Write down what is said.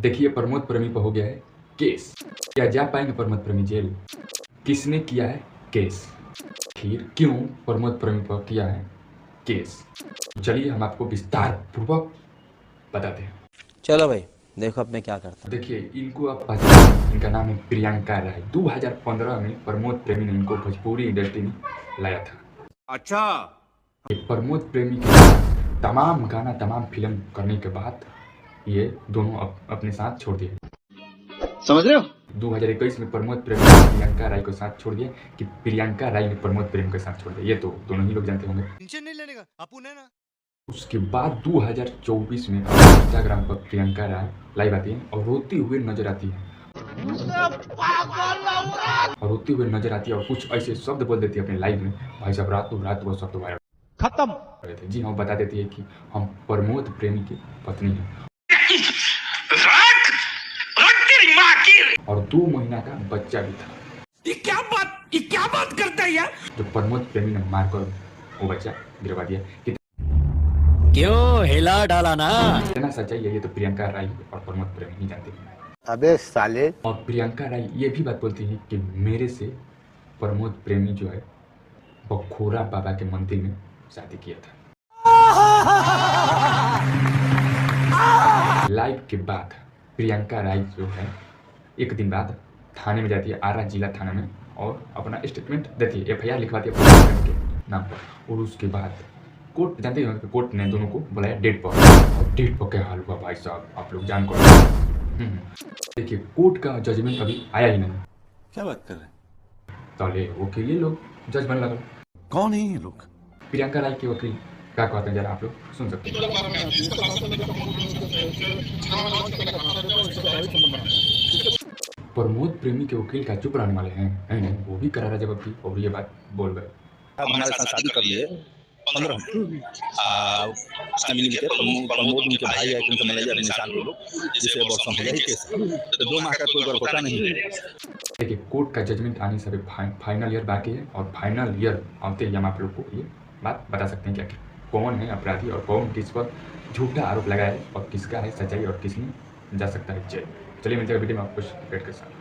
देखिए प्रमोद प्रेमी पर हो गया है केस। क्या जा पाएंगे प्रमोद प्रेमी जेल? किसने किया है केस? आखिर क्यों प्रमोद प्रेमी पर किया है केस? चलिए हम आपको विस्तार पूर्वक बताते हैं। चलो भाई देखो अब मैं क्या करता हूँ। देखिए इनको आप पहचान, इनका नाम है प्रियंका राय। 2015 में प्रमोद प्रेमी ने इनको भोजपुरी इंडस्ट्री में लाया था। अच्छा, प्रमोद प्रेमी के तमाम गाना तमाम फिल्म करने के बाद ये दोनों अपने साथ छोड़ दिए। समझ रहे हो? 2021 में प्रमोद प्रेमी ने प्रियंका राय को साथ छोड़ दिया कि प्रियंका राय ने प्रमोद प्रेमी के साथ छोड़ दिया, ये तो दोनों ही लोग जानते होंगे। टेंशन नहीं लेने का अपुन है ना। उसके बाद 2024 में इंस्टाग्राम पर प्रियंका राय लाइव आती है और रोती हुए नजर आती है और कुछ ऐसे शब्द बोल देती है अपने लाइव में। भाई साहब रातों रात वो शब्द वायरल खत्म रहे थे। जी हाँ, बता देती है कि हम प्रमोद प्रेमी की पत्नी हैं और 2 महीना का बच्चा भी था। ये क्या बात करता है यार? जो प्रमोद प्रेमी ने मारकर वो बच्चा गिरवा दिया। क्यों हिला डाला ना? कितना सच्चाई है ये तो प्रियंका राय और प्रमोद प्रेमी ही जानते हैं। अबे साले। और प्रियंका राय ये भी बात बोलती है कि मेरे से प्रमोद प्रेमी जो है बखोरा बाबा के मंदिर में शादी किया था। लाइव के बाद प्रियंका राय जो है एक दिन बाद थाने में जाती है, आरा जिला थाना में, और अपना स्टेटमेंट देती है, FIR लिखवाती है प्रमोद प्रेमी के नाम पर। और उसके बाद कोर्ट, जानते हैं कि कोर्ट ने दोनों को बुलाया डेट पर, और डेट पर क्या हाल हुआ भाई साहब आप लोग जान कर। देखिए कोर्ट का जजमेंट अभी आया ही नहीं। क्या बात कर रहे हैं? तले वकील ये लोग जज बन लगा। कौन है ये लोग? प्रियंका राय के वकील क्या कहते हैं जरा आप लोग सुन सकते हैं। प्रमोद प्रेमी के वकील का चुप रहने वाले हैं नहीं, वो भी करारा जवाब दी और ये बात बोल गए। हमारे साथ शादी कर लिए 15 मिली के प्रमोद उनके भाई है, उनके मैनेजर निशान के लोग, जिसे वर्षों हो जाए केस तो 2 माह का कोई गड़बड़ा नहीं है। देखिए कोर्ट का जजमेंट आने से फाइनल ईयर बाकी है और फाइनल ईयर आते ही हम आप लोग को ये बात बता सकते हैं कि कौन है अपराधी और कौन किस पर झूठा आरोप लगाया है और किसका है सच्चाई और किसने जा सकता है जेल। चलिए मिलते हैं वीडियो में आपको अपडेट के साथ।